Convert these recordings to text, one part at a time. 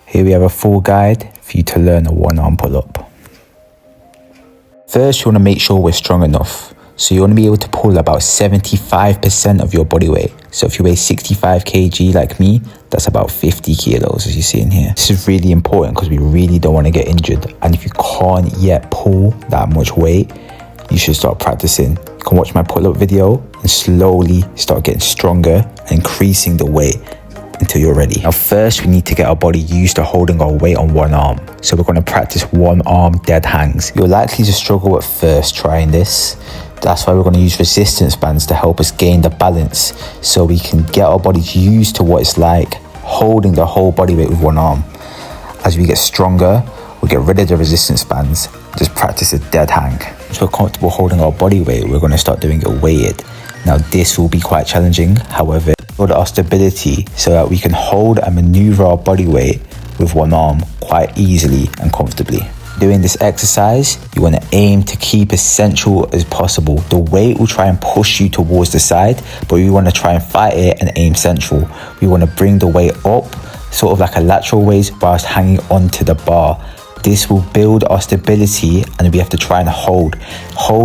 Here we have a full guide for you to learn a one-arm pull-up. First, you want to make sure we're strong enough. So you want to be able to pull about 75% of your body weight. So if you weigh 65 kg like me, that's about 50 kilos as you see in here. This is really important because we really don't want to get injured. And if you can't yet pull that much weight, you should start practicing. You can watch my pull-up video and slowly start getting stronger and increasing the weight until you're ready. Now first, we need to get our body used to holding our weight on one arm. So we're going to practice one arm dead hangs. You're likely to struggle at first trying this. That's why we're going to use resistance bands to help us gain the balance so we can get our bodies used to what it's like holding the whole body weight with one arm. As we get stronger, we'll get rid of the resistance bands, just practice a dead hang. Once we're comfortable holding our body weight, we're going to start doing it weighted. Now this will be quite challenging, however, build our stability so that we can hold and maneuver our body weight with one arm quite easily and comfortably. Doing this exercise, you want to aim to keep as central as possible. The weight will try and push you towards the side, but we want to try and fight it and aim central. We want to bring the weight up, sort of like a lateral raise, whilst hanging onto the bar. This will build our stability and we have to try and hold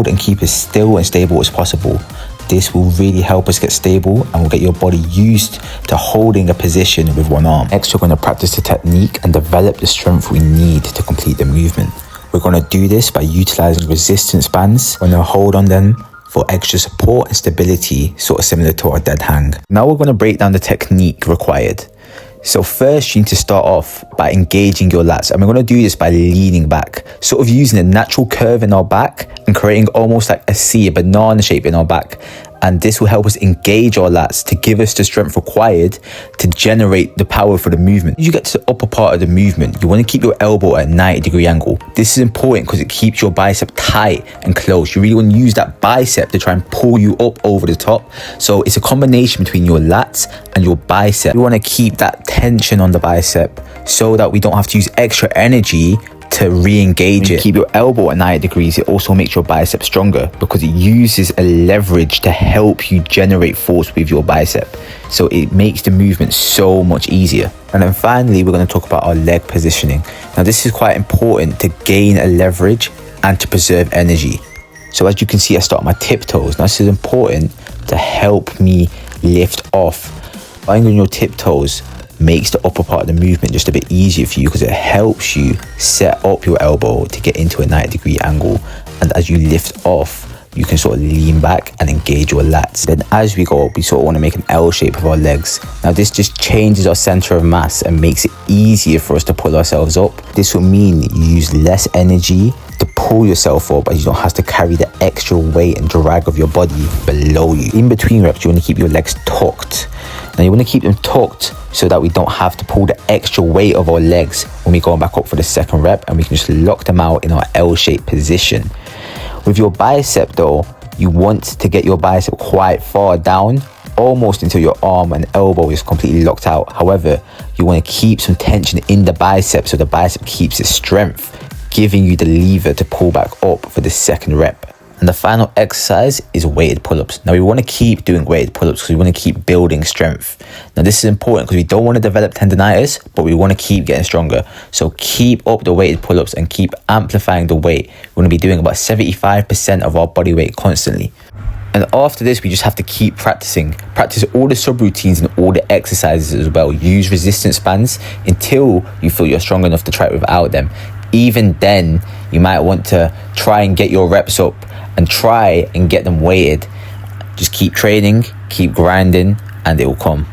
and keep as still and stable as possible. This will really help us get stable and will get your body used to holding a position with one arm. Next, we're going to practice the technique and develop the strength we need to complete the movement. We're going to do this by utilizing resistance bands. We're going to hold on them for extra support and stability, sort of similar to our dead hang. Now we're going to break down the technique required. So first, you need to start off by engaging your lats, and we're going to do this by leaning back, sort of using a natural curve in our back and creating almost like a banana shape in our back. And this will help us engage our lats to give us the strength required to generate the power for the movement. As you get to the upper part of the movement, you want to keep your elbow at a 90-degree angle. This is important because it keeps your bicep tight and close. You really want to use that bicep to try and pull you up over the top. So it's a combination between your lats and your bicep. We want to keep that tension on the bicep so that we don't have to use extra energy to re-engage it. Keep your elbow at 90 degrees. It also makes your bicep stronger because it uses a leverage to help you generate force with your bicep. So it makes the movement so much easier. And then finally, we're going to talk about our leg positioning. Now this is quite important to gain a leverage and to preserve energy. So as you can see, I start on my tiptoes. Now this is important to help me lift off. Lying on your tiptoes makes the upper part of the movement just a bit easier for you because it helps you set up your elbow to get into a 90-degree angle. And as you lift off, you can sort of lean back and engage your lats. Then as we go up, we sort of want to make an L shape of our legs. Now this just changes our center of mass and makes it easier for us to pull ourselves up. This will mean you use less energy to pull yourself up as you don't have to carry the extra weight and drag of your body below you. In between reps, you want to keep your legs tucked. Now you want to keep them tucked so that we don't have to pull the extra weight of our legs when we go back up for the second rep, and we can just lock them out in our L-shaped position. With your bicep though, you want to get your bicep quite far down, almost until your arm and elbow is completely locked out. However, you want to keep some tension in the bicep so the bicep keeps its strength, giving you the lever to pull back up for the second rep. And the final exercise is weighted pull-ups. Now we want to keep doing weighted pull-ups because we want to keep building strength. Now this is important because we don't want to develop tendonitis, but we want to keep getting stronger. So keep up the weighted pull-ups and keep amplifying the weight. We're going to be doing about 75% of our body weight constantly. And after this, we just have to keep practicing. Practice all the subroutines and all the exercises as well. Use resistance bands until you feel you're strong enough to try it without them. Even then, you might want to try and get your reps up and try and get them weighted. Just keep training, keep grinding, and it will come.